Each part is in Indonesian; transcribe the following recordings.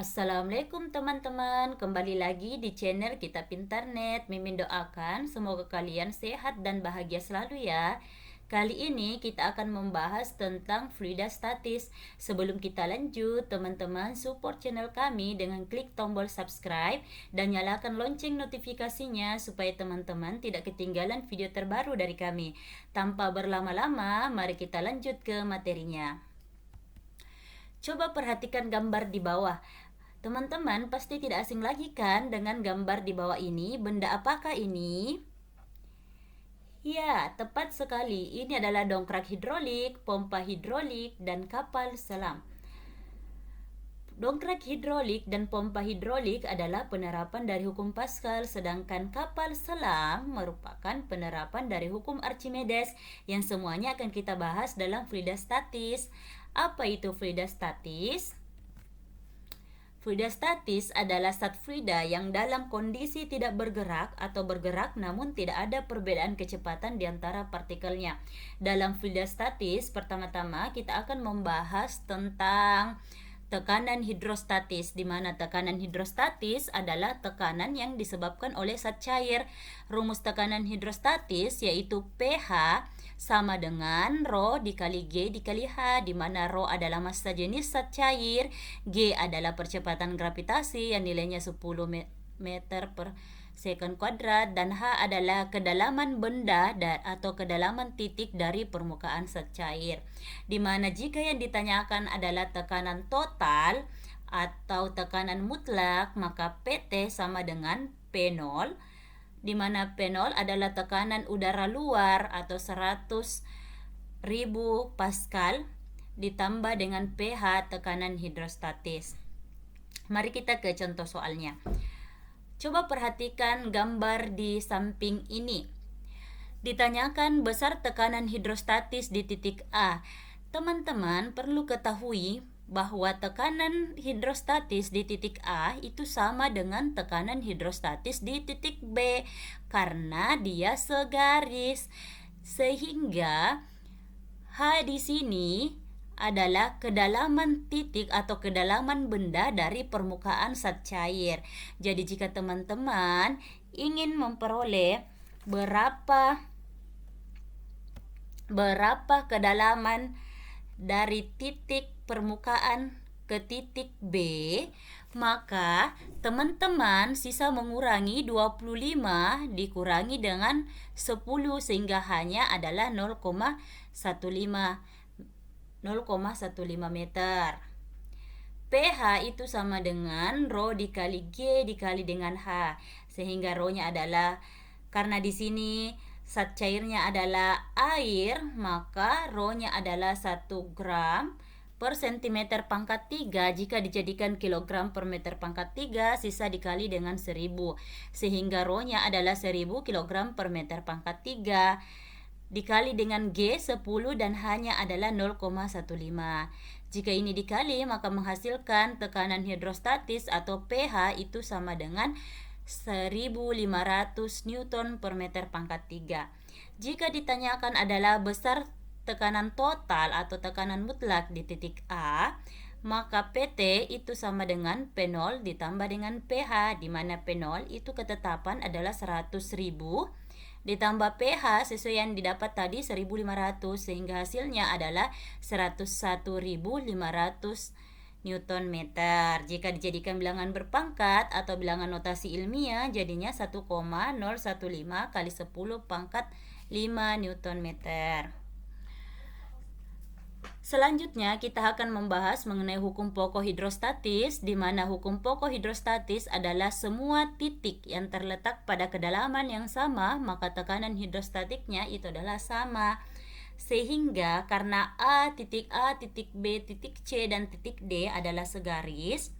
Assalamualaikum teman-teman, kembali lagi di channel Kita Pintarnet. Mimin doakan semoga kalian sehat dan bahagia selalu ya. Kali ini kita akan membahas tentang fluida statis. Sebelum kita lanjut, teman-teman support channel kami dengan klik tombol subscribe dan nyalakan lonceng notifikasinya supaya teman-teman tidak ketinggalan video terbaru dari kami. Tanpa berlama-lama, mari kita lanjut ke materinya. Coba perhatikan gambar di bawah. Teman-teman pasti tidak asing lagi kan dengan gambar di bawah ini. Benda apakah ini? Ya, tepat sekali. Ini adalah dongkrak hidrolik, pompa hidrolik, dan kapal selam. Dongkrak hidrolik dan pompa hidrolik adalah penerapan dari hukum Pascal, sedangkan kapal selam merupakan penerapan dari hukum Archimedes yang semuanya akan kita bahas dalam fluida statis. Apa itu fluida statis? Fluida statis adalah zat fluida yang dalam kondisi tidak bergerak atau bergerak namun tidak ada perbedaan kecepatan di antara partikelnya. Dalam fluida statis, pertama-tama kita akan membahas tentang tekanan hidrostatis, di mana tekanan hidrostatis adalah tekanan yang disebabkan oleh zat cair. Rumus tekanan hidrostatis yaitu pH sama dengan Rho dikali G dikali H, di mana Rho adalah massa jenis zat cair, G adalah percepatan gravitasi yang nilainya 10 meter per second kuadrat, dan H adalah kedalaman benda atau kedalaman titik dari permukaan zat cair. Di mana jika yang ditanyakan adalah tekanan total atau tekanan mutlak, maka PT sama dengan P0, di mana P0 adalah tekanan udara luar atau 100.000 Pascal ditambah dengan pH tekanan hidrostatis. Mari kita ke contoh soalnya. Coba perhatikan gambar di samping ini. Ditanyakan besar tekanan hidrostatis di titik A. Teman-teman perlu ketahui bahwa tekanan hidrostatis di titik A itu sama dengan tekanan hidrostatis di titik B karena dia segaris. Sehingga H di sini adalah kedalaman titik atau kedalaman benda dari permukaan zat cair. Jadi jika teman-teman ingin memperoleh berapa kedalaman dari titik permukaan ke titik B, maka teman-teman sisa mengurangi 25 dikurangi dengan 10 sehingga hanya adalah 0,15 meter. pH itu sama dengan Rho dikali G dikali dengan H, sehingga Rho-nya adalah, karena di sini zat cairnya adalah air, maka Rho-nya adalah 1 gram per centimeter pangkat 3. Jika dijadikan kilogram per meter pangkat 3, sisa dikali dengan 1000, sehingga Rho-nya adalah 1000 kilogram per meter pangkat 3 dikali dengan G 10 dan hanya adalah 0,15. Jika ini dikali maka menghasilkan tekanan hidrostatis atau pH itu sama dengan 1500 Newton per meter pangkat 3. Jika ditanyakan adalah besar tekanan total atau tekanan mutlak di titik A, maka PT itu sama dengan P0 ditambah dengan pH, di mana P0 itu ketetapan adalah 100.000 ditambah pH sesuai yang didapat tadi 1500, sehingga hasilnya adalah 101.500 Newton meter. Jika dijadikan bilangan berpangkat atau bilangan notasi ilmiah jadinya 1,015 kali 10 pangkat 5 Newton meter. Selanjutnya kita akan membahas mengenai hukum pokok hidrostatis, di mana hukum pokok hidrostatis adalah semua titik yang terletak pada kedalaman yang sama, maka tekanan hidrostatiknya itu adalah sama. Sehingga karena A, titik B, titik C, dan titik D adalah segaris,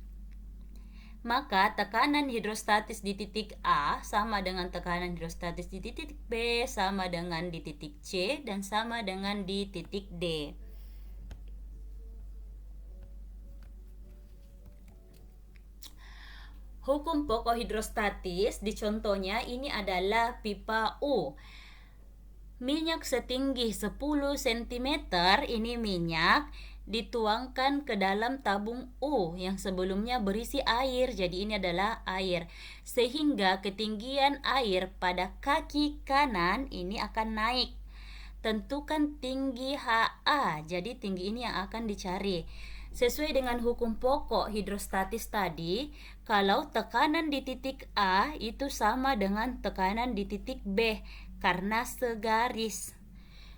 maka tekanan hidrostatis di titik A sama dengan tekanan hidrostatis di titik B, sama dengan di titik C, dan sama dengan di titik D. Hukum pokok hidrostatis di contohnya ini adalah pipa U. Minyak setinggi 10 cm ini minyak dituangkan ke dalam tabung U yang sebelumnya berisi air. Jadi ini adalah air. Sehingga ketinggian air pada kaki kanan ini akan naik. Tentukan tinggi HA. Jadi tinggi ini yang akan dicari. Sesuai dengan hukum pokok hidrostatis tadi, kalau tekanan di titik A itu sama dengan tekanan di titik B karena segaris.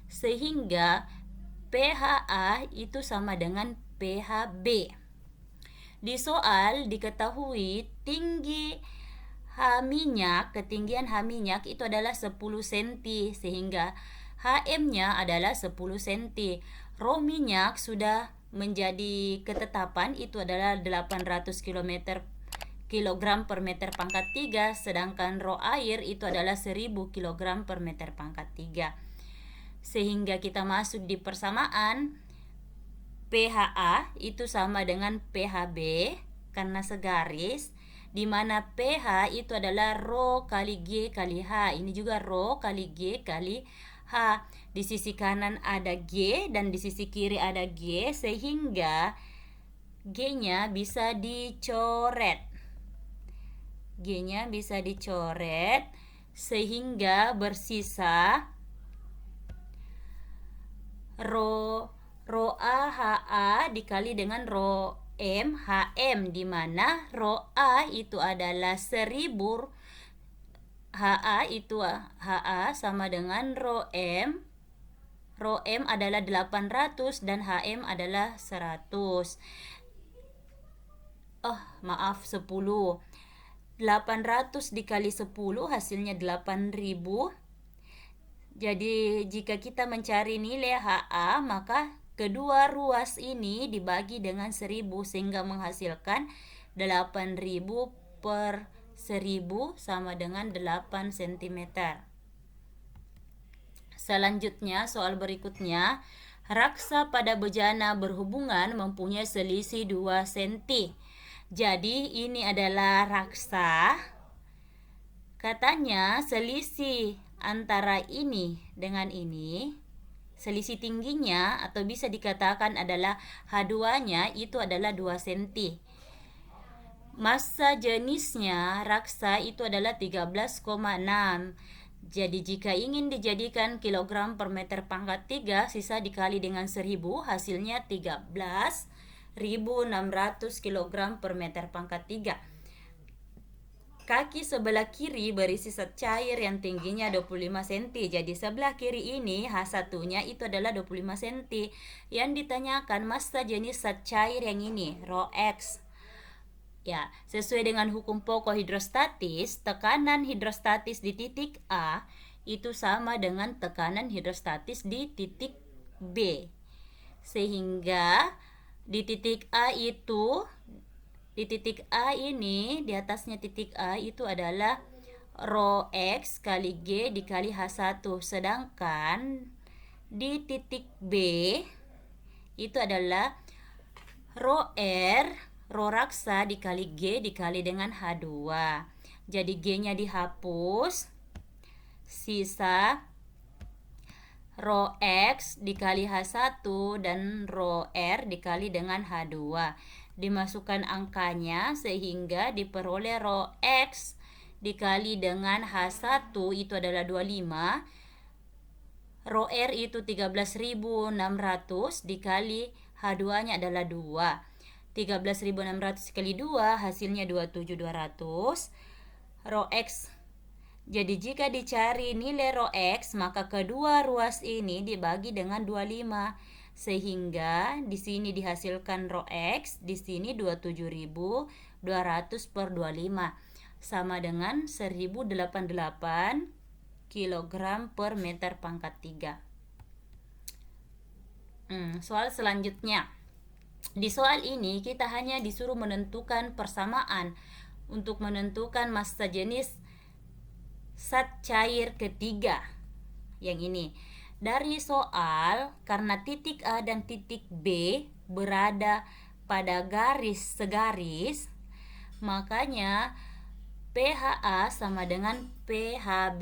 Sehingga pHA itu sama dengan pHB. Di soal diketahui tinggi H minyak, ketinggian H minyak itu adalah 10 cm, sehingga HM-nya adalah 10 cm. Rho minyak sudah menjadi ketetapan, itu adalah 800 kilogram per meter pangkat 3, sedangkan rho air itu adalah 1000 kilogram per meter pangkat 3. Sehingga kita masuk di persamaan, pHA itu sama dengan pHB karena segaris, di mana pH itu adalah rho kali G kali H. Ini juga rho kali G kali H. Di sisi kanan ada G dan di sisi kiri ada G, sehingga G-nya bisa dicoret. G-nya bisa dicoret sehingga bersisa rho A HA dikali dengan rho M HM, di mana rho A itu adalah 1000, HA itu HA sama dengan rho M. Rho M adalah 800 dan HM adalah 100. 10. 800 dikali 10 hasilnya 8000. Jadi jika kita mencari nilai HA, maka kedua ruas ini dibagi dengan 1000 sehingga menghasilkan 8000 per 1000 sama dengan 8 cm. Selanjutnya, soal berikutnya, raksa pada bejana berhubungan mempunyai selisih 2 cm. Jadi ini adalah raksa. Katanya selisih antara ini dengan ini, selisih tingginya atau bisa dikatakan adalah H2-nya itu adalah 2 cm. Massa jenisnya raksa itu adalah 13,6. Jadi jika ingin dijadikan kilogram per meter pangkat 3, sisa dikali dengan 1000, hasilnya 13.600 kg per meter pangkat 3. Kaki sebelah kiri berisi zat cair yang tingginya 25 cm. Jadi sebelah kiri ini H1-nya itu adalah 25 cm. Yang ditanyakan massa jenis zat cair yang ini, rho X. Ya, sesuai dengan hukum pokok hidrostatis, tekanan hidrostatis di titik A itu sama dengan tekanan hidrostatis di titik B. Sehingga di titik A itu, di titik A ini, di atasnya titik A itu adalah rho X kali G dikali H1. Sedangkan di titik B itu adalah rho R, rho raksa dikali G dikali dengan H2. Jadi G-nya dihapus, sisa rho X dikali H1 dan rho R dikali dengan H2. Dimasukkan angkanya sehingga diperoleh rho X dikali dengan H1 itu adalah 25. Rho R itu 13.600 dikali H2-nya adalah 2. 13.600 kali 2 hasilnya 27.200. Rho X. Jadi jika dicari nilai rho X, maka kedua ruas ini dibagi dengan 25. Sehingga di sini dihasilkan rho X, di sini 27.200 per 25 sama dengan 1088 kg per meter pangkat 3. Soal selanjutnya. Di soal ini kita hanya disuruh menentukan persamaan untuk menentukan massa jenis zat cair ketiga yang ini. Dari soal, karena titik A dan titik B berada pada garis segaris, makanya pHA sama dengan pHB.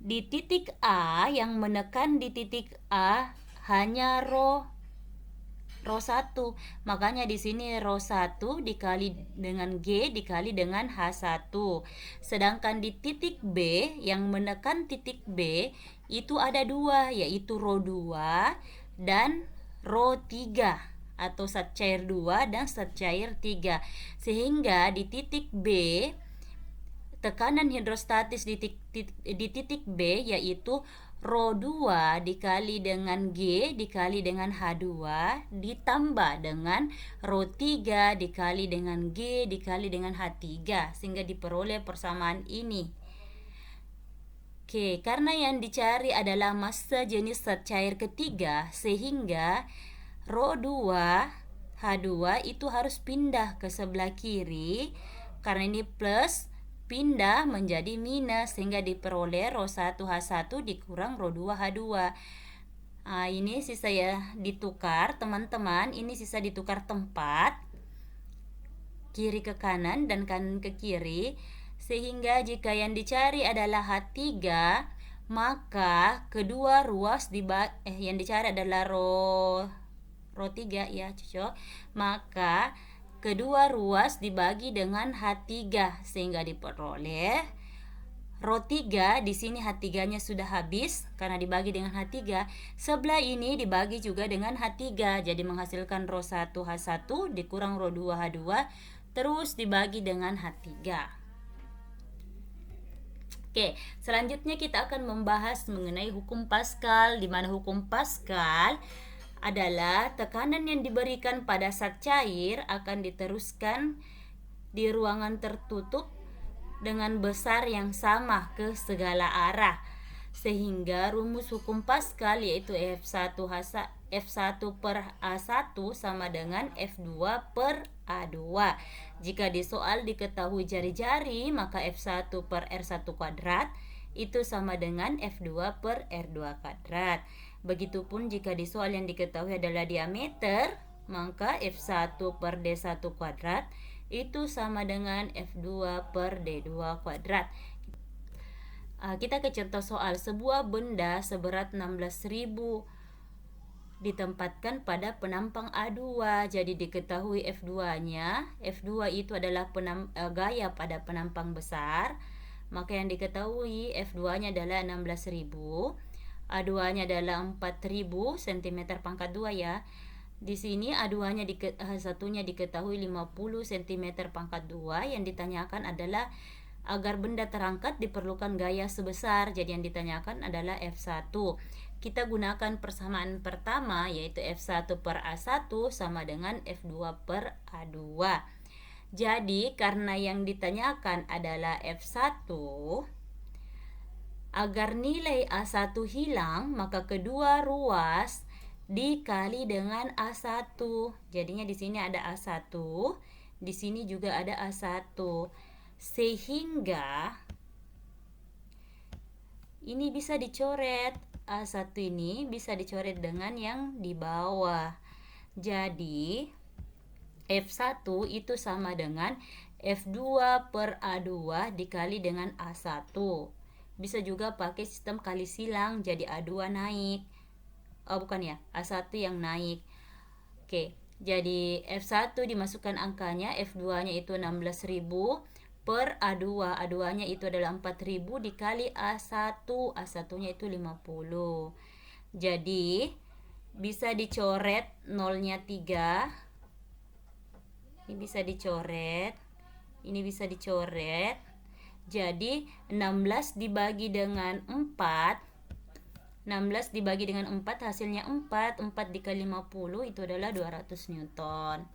Di titik A, yang menekan di titik A hanya rho rho 1. Makanya di sini rho 1 dikali dengan G dikali dengan H1. Sedangkan di titik B yang menekan titik B itu ada dua, yaitu rho 2 dan rho 3 atau zat cair 2 dan zat cair 3. Sehingga di titik B tekanan hidrostatis di titik B yaitu rho 2 dikali dengan G dikali dengan H2 ditambah dengan rho 3 dikali dengan G dikali dengan H3 sehingga diperoleh persamaan ini. Oke, karena yang dicari adalah massa jenis zat cair ketiga sehingga rho 2 H2 itu harus pindah ke sebelah kiri karena ini plus pindah menjadi minus sehingga diperoleh rho 1 H1 dikurang rho 2 H2. Ini sisa ya ditukar teman-teman, ini sisa ditukar tempat kiri ke kanan dan kanan ke kiri sehingga jika yang dicari adalah H3 maka kedua ruas yang dicari adalah rho 3 ya cocok, maka kedua ruas dibagi dengan H3 sehingga diperoleh rho 3. Di sini H3-nya sudah habis karena dibagi dengan H3. Sebelah ini dibagi juga dengan H3. Jadi menghasilkan rho 1 H1 dikurang rho 2 H2 terus dibagi dengan H3. Oke, selanjutnya kita akan membahas mengenai hukum Pascal, di mana hukum Pascal adalah tekanan yang diberikan pada zat cair akan diteruskan di ruangan tertutup dengan besar yang sama ke segala arah sehingga rumus hukum Pascal yaitu F1 per A1 sama dengan F2 per A2. Jika di soal diketahui jari-jari maka F1 per R1 kuadrat itu sama dengan F2 per R2 kuadrat. Begitupun jika di soal yang diketahui adalah diameter, maka F1 per D1 kuadrat itu sama dengan F2 per D2 kuadrat. Kita ke contoh soal. Sebuah benda seberat 16.000 ditempatkan pada penampang A2. Jadi diketahui F2-nya. F2 itu adalah gaya pada penampang besar. Maka yang diketahui F2-nya adalah 16.000. A2-nya adalah 4.000 cm pangkat 2 ya. Di sini A2-nya satunya diketahui 50 cm pangkat 2. Yang ditanyakan adalah agar benda terangkat diperlukan gaya sebesar. Jadi yang ditanyakan adalah F1. Kita gunakan persamaan pertama yaitu F1 per A1 sama dengan F2 per A2. Jadi karena yang ditanyakan adalah F1, agar nilai A1 hilang, maka kedua ruas dikali dengan A1. Jadinya di sini ada A1, di sini juga ada A1. Sehingga ini bisa dicoret. A1 ini bisa dicoret dengan yang di bawah. Jadi F1 itu sama dengan F2 per A2 dikali dengan A1. Bisa juga pakai sistem kali silang, jadi A2 naik. Bukan ya, A1 yang naik. Oke, jadi F1 dimasukkan angkanya, F2-nya itu 16.000 per A2. A2-nya itu adalah 4.000 dikali A1. A1-nya itu 50. Jadi bisa dicoret nolnya 3. Ini bisa dicoret. Ini bisa dicoret. Jadi 16 dibagi dengan 4. 16 dibagi dengan 4 hasilnya 4. 4 dikali 50 itu adalah 200 Newton.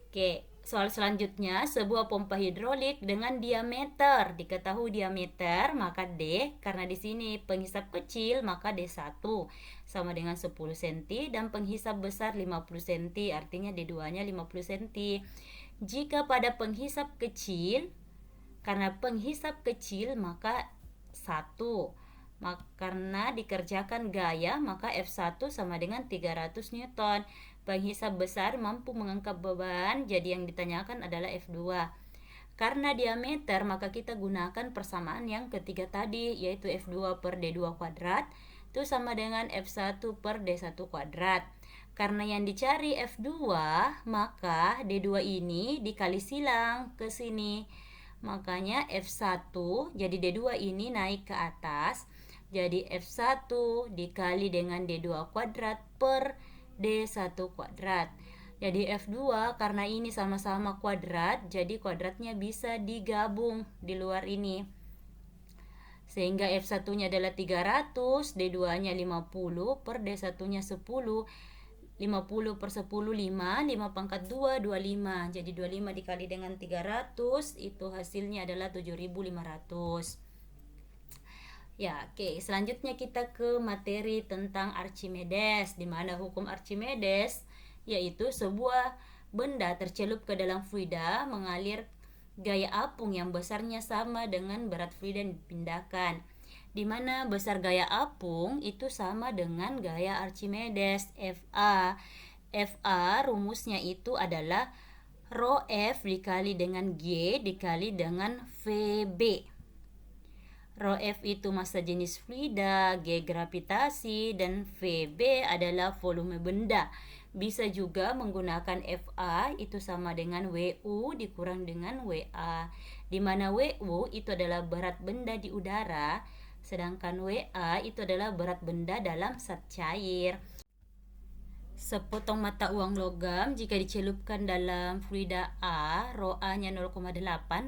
Oke, soal selanjutnya, sebuah pompa hidrolik dengan diameter. Diketahui diameter, maka D, karena di sini penghisap kecil, maka D1 sama dengan 10 cm dan penghisap besar 50 cm, artinya D2-nya 50 cm. Jika pada penghisap kecil, karena penghisap kecil maka 1. Karena dikerjakan gaya maka F1 sama dengan 300 Newton. Penghisap besar mampu mengangkat beban, jadi yang ditanyakan adalah F2. Karena diameter maka kita gunakan persamaan yang ketiga tadi, yaitu F2 per D2 kuadrat itu sama dengan F1 per D1 kuadrat. Karena yang dicari F2, maka D2 ini dikali silang ke sini. Makanya F1, jadi D2 ini naik ke atas. Jadi F1 dikali dengan D2 kuadrat per D1 kuadrat. Jadi F2 karena ini sama-sama kuadrat, jadi kuadratnya bisa digabung di luar ini. Sehingga F1-nya adalah 300, D2-nya 50 per D1-nya 10. 50 per 10, 5 pangkat 2, 25. Jadi 25 dikali dengan 300, itu hasilnya adalah 7.500. Ya, oke. Selanjutnya kita ke materi tentang Archimedes, di mana hukum Archimedes yaitu sebuah benda tercelup ke dalam fluida mengalir gaya apung yang besarnya sama dengan berat fluida yang dipindahkan. Di mana besar gaya apung itu sama dengan gaya Archimedes FA. FA rumusnya itu adalah rho F dikali dengan G dikali dengan VB. Rho F itu massa jenis fluida, G gravitasi, dan VB adalah volume benda. Bisa juga menggunakan FA itu sama dengan WU dikurang dengan WA, di mana WU itu adalah berat benda di udara, sedangkan WA itu adalah berat benda dalam zat cair. Sepotong mata uang logam jika dicelupkan dalam fluida A, rho A-nya 0,8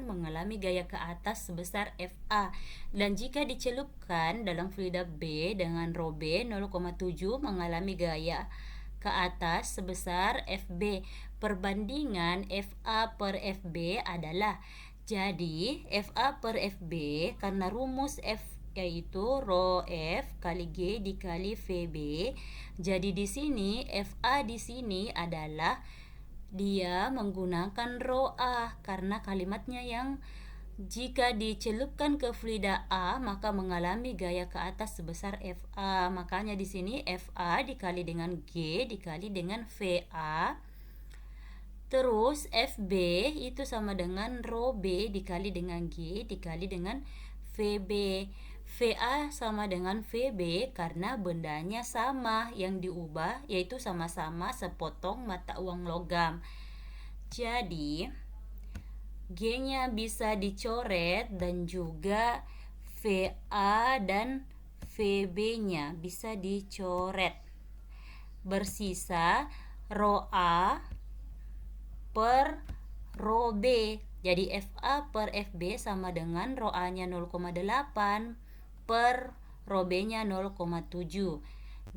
mengalami gaya ke atas sebesar FA, dan jika dicelupkan dalam fluida B dengan rho B 0,7 mengalami gaya ke atas sebesar FB. Perbandingan FA per FB adalah, jadi FA per FB karena rumus F yaitu rho F kali G dikali VB. Jadi di sini FA di sini adalah dia menggunakan rho A karena kalimatnya yang jika dicelupkan ke fluida A maka mengalami gaya ke atas sebesar FA. Makanya di sini FA dikali dengan G dikali dengan VA. Terus FB itu sama dengan rho B dikali dengan G dikali dengan VB. VA sama dengan VB karena bendanya sama, yang diubah yaitu sama-sama sepotong mata uang logam. Jadi G-nya bisa dicoret dan juga VA dan VB-nya bisa dicoret. Bersisa rho A per rho B. Jadi FA per FB sama dengan rho A-nya 0,8 per rho B-nya 0,7.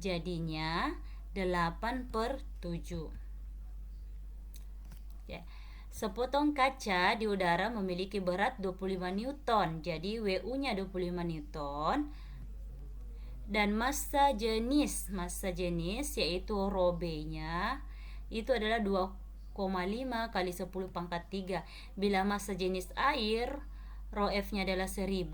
Jadinya 8 per 7. Ya. Sepotong kaca di udara memiliki berat 25 Newton. Jadi WU-nya 25 Newton. Dan massa jenis yaitu rho B-nya itu adalah 2,5 kali 10 pangkat 3. Bila massa jenis air, rho F-nya adalah 1000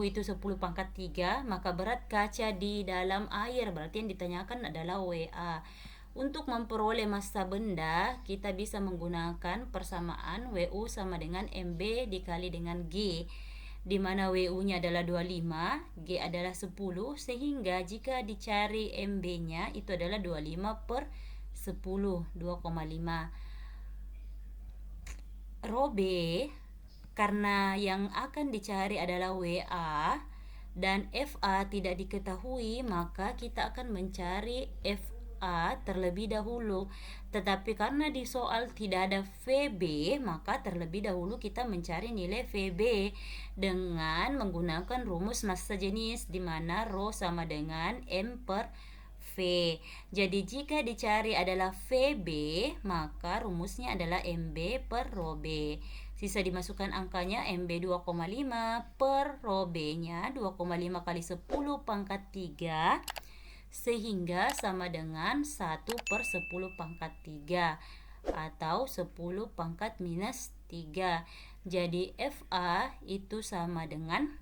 itu 10 pangkat 3, maka berat kaca di dalam air, berarti yang ditanyakan adalah WA. Untuk memperoleh massa benda, kita bisa menggunakan persamaan WU sama dengan MB dikali dengan G, di mana WU-nya adalah 25, G adalah 10, sehingga jika dicari MB-nya itu adalah 25 per 10, 2,5. Rho B karena yang akan dicari adalah WA dan FA tidak diketahui, maka kita akan mencari FA terlebih dahulu. Tetapi karena di soal tidak ada VB, maka terlebih dahulu kita mencari nilai VB dengan menggunakan rumus massa jenis, di mana rho sama dengan M per V. Jadi jika dicari adalah VB, maka rumusnya adalah MB per rho B. Sisa dimasukkan angkanya, MB 2,5 per rho B-nya 2,5 kali 10 pangkat 3, sehingga sama dengan 1 per 10 pangkat 3 atau 10 pangkat minus 3. Jadi FA itu sama dengan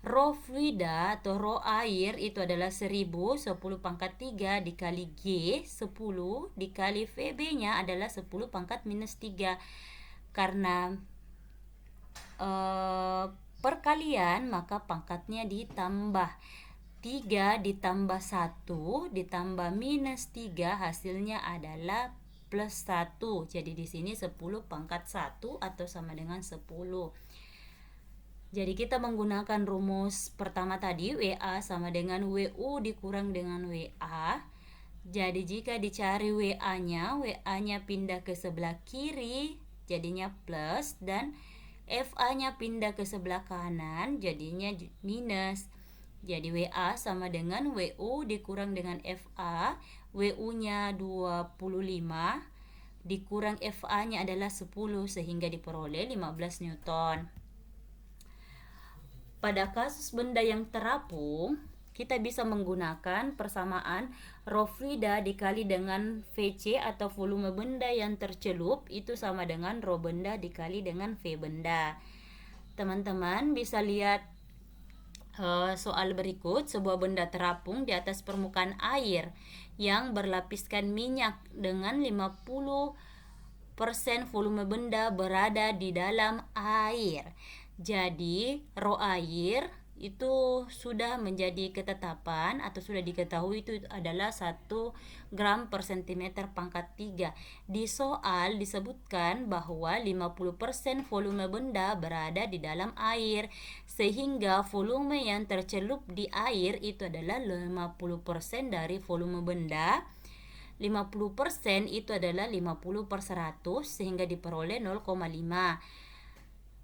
rho fluida atau rho air itu adalah 1000, 10 pangkat 3 dikali G, 10 dikali VB-nya adalah 10 pangkat minus 3. Karena perkalian, maka pangkatnya ditambah. 3 ditambah 1 ditambah minus 3 hasilnya adalah plus 1. Jadi di sini 10 pangkat 1 atau sama dengan 10. Jadi kita menggunakan rumus pertama tadi, WA sama dengan WU dikurang dengan WA. Jadi jika dicari WA-nya pindah ke sebelah kiri, jadinya plus, dan FA-nya pindah ke sebelah kanan, jadinya minus. Jadi WA sama dengan WU dikurang dengan FA, WU-nya 25, dikurang FA-nya adalah 10, sehingga diperoleh 15 Newton. Pada kasus benda yang terapung, kita bisa menggunakan persamaan rho Frida dikali dengan VC atau volume benda yang tercelup, itu sama dengan rho benda dikali dengan V benda. Teman-teman bisa lihat soal berikut. Sebuah benda terapung di atas permukaan air yang berlapiskan minyak dengan 50% volume benda berada di dalam air. Jadi rho air itu sudah menjadi ketetapan atau sudah diketahui, itu adalah 1 gram per centimeter pangkat 3. Di soal disebutkan bahwa 50% volume benda berada di dalam air, sehingga volume yang tercelup di air itu adalah 50% dari volume benda. 50% itu adalah 50/100, sehingga diperoleh 0,5.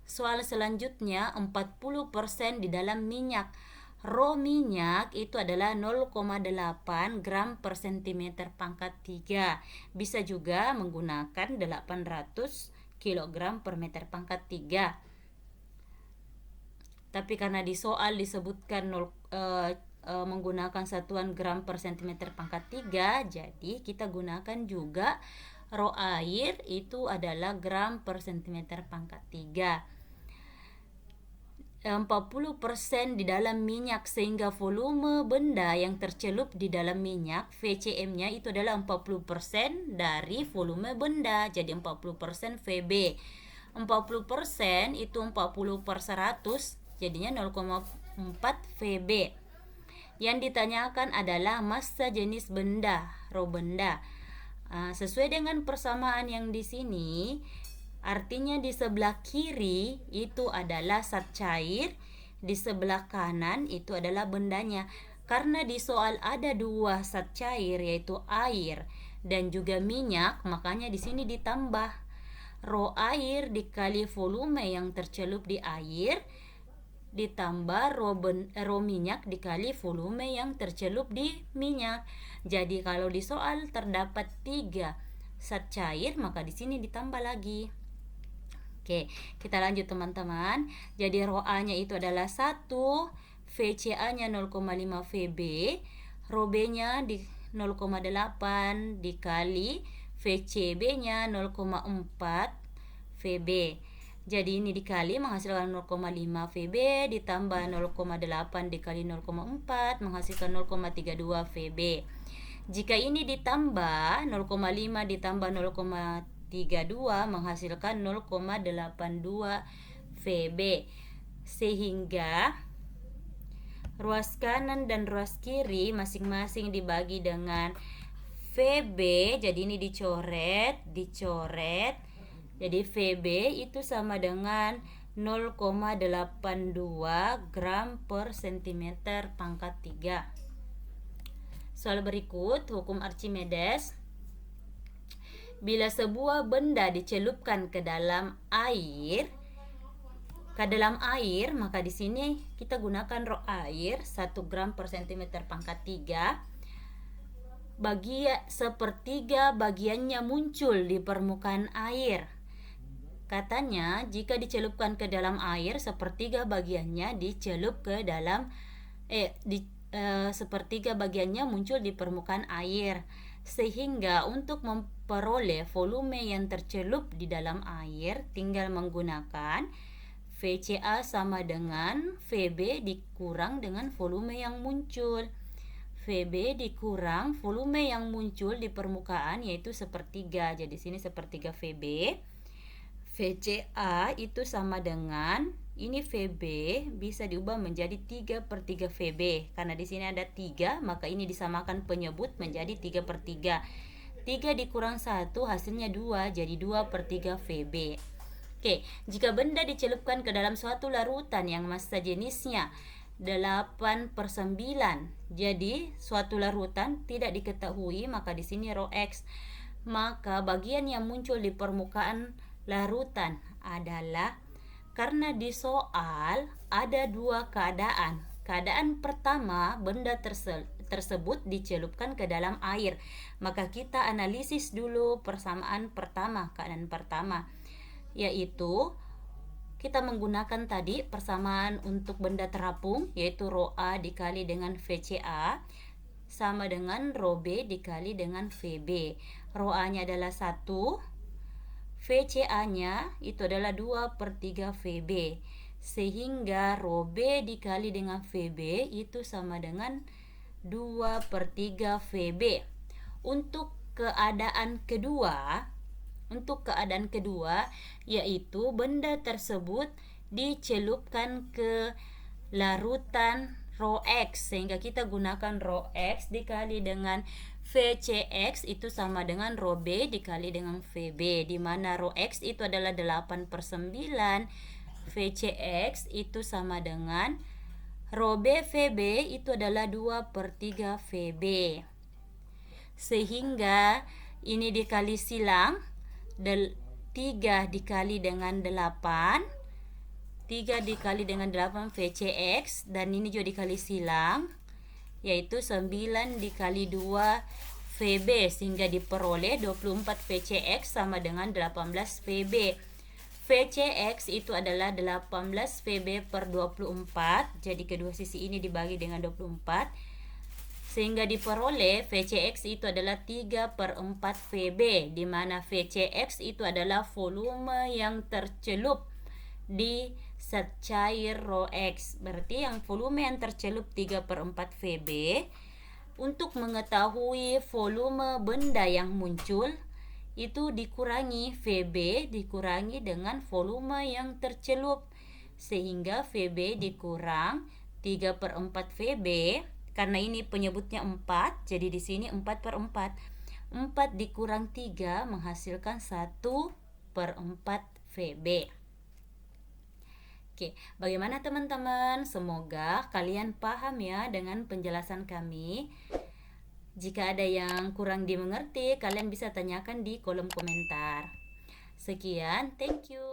Soal selanjutnya, 40% di dalam minyak. Rho minyak itu adalah 0,8 gram per centimeter pangkat 3. Bisa juga menggunakan 800 kg per meter pangkat 3. Tapi karena di soal disebutkan menggunakan satuan gram per centimeter pangkat 3, jadi kita gunakan juga rho air itu adalah gram per centimeter pangkat 3. 40% di dalam minyak, sehingga volume benda yang tercelup di dalam minyak, VCM-nya itu adalah 40% dari volume benda, jadi 40% VB. 40% itu 40/100, jadinya 0,4 VB. Yang ditanyakan adalah massa jenis benda, rho benda. Sesuai dengan persamaan yang di sini, artinya di sebelah kiri itu adalah zat cair, di sebelah kanan itu adalah bendanya. Karena di soal ada 2 zat cair, yaitu air dan juga minyak, makanya di sini ditambah rho air dikali volume yang tercelup di air ditambah rho minyak dikali volume yang tercelup di minyak. Jadi kalau di soal terdapat 3 zat cair, maka di sini ditambah lagi. Oke, kita lanjut teman-teman. Jadi rho A-nya itu adalah 1, VCA-nya 0,5 VB, rho B-nya di 0,8 dikali VCB-nya 0,4 VB. Jadi ini dikali menghasilkan 0,5 VB ditambah 0,8 dikali 0,4 menghasilkan 0,32 VB. Jika ini ditambah 0,5 ditambah 0,32 menghasilkan 0,82 VB, sehingga ruas kanan dan ruas kiri masing-masing dibagi dengan VB. Jadi ini dicoret. Jadi VB itu sama dengan 0,82 gram per centimeter pangkat 3. Soal berikut, hukum Archimedes. Bila sebuah benda dicelupkan ke dalam air, maka di sini kita gunakan rho air 1 gram per centimeter pangkat 3. Sepertiga bagiannya muncul di permukaan air. Katanya jika dicelupkan ke dalam air, sepertiga bagiannya dicelup ke dalam sepertiga bagiannya muncul di permukaan air, sehingga untuk memperoleh volume yang tercelup di dalam air tinggal menggunakan VCA sama dengan VB dikurang dengan volume yang muncul. VB dikurang volume yang muncul di permukaan, yaitu sepertiga. Jadi sini sepertiga VB. VCA itu sama dengan, ini VB bisa diubah menjadi 3/3 VB. Karena di sini ada 3, maka ini disamakan penyebut menjadi 3/3. 3 dikurang 1 hasilnya 2, jadi 2/3 VB. Oke, jika benda dicelupkan ke dalam suatu larutan yang massa jenisnya 8/9, jadi suatu larutan tidak diketahui, maka di sini rho X. Maka bagian yang muncul di permukaan larutan adalah, karena di soal ada dua keadaan. Keadaan pertama, benda tersebut dicelupkan ke dalam air. Maka kita analisis dulu persamaan pertama, keadaan pertama, yaitu kita menggunakan tadi persamaan untuk benda terapung, yaitu rho A dikali dengan VCA sama dengan rho B dikali dengan VB. Rho A-nya adalah 1, VCA-nya itu adalah 2/3 VB. Sehingga rho B dikali dengan VB itu sama dengan 2/3 VB. Untuk keadaan kedua, yaitu benda tersebut dicelupkan ke larutan rho X, sehingga kita gunakan rho X dikali dengan VCX itu sama dengan rho B dikali dengan VB, di mana rho X itu adalah 8/9, VCX itu sama dengan rho B VB itu adalah 2/3 VB. Sehingga ini dikali silang, 3 dikali dengan 8, 3 dikali dengan 8 VCX, dan ini juga dikali silang, yaitu 9 dikali 2 VB, sehingga diperoleh 24 VCX sama dengan 18 VB. VCX itu adalah 18 VB per 24, jadi kedua sisi ini dibagi dengan 24, sehingga diperoleh VCX itu adalah 3/4 VB, di mana VCX itu adalah volume yang tercelup di zat cair rho X. Berarti yang volume yang tercelup 3/4 VB. Untuk mengetahui volume benda yang muncul, itu dikurangi VB dikurangi dengan volume yang tercelup, sehingga VB dikurang 3/4 VB. Karena ini penyebutnya 4, jadi di sini 4/4. 4 dikurang 3 menghasilkan 1/4 VB. Oke, bagaimana teman-teman? Semoga kalian paham ya dengan penjelasan kami. Jika ada yang kurang dimengerti, kalian bisa tanyakan di kolom komentar. Sekian, thank you.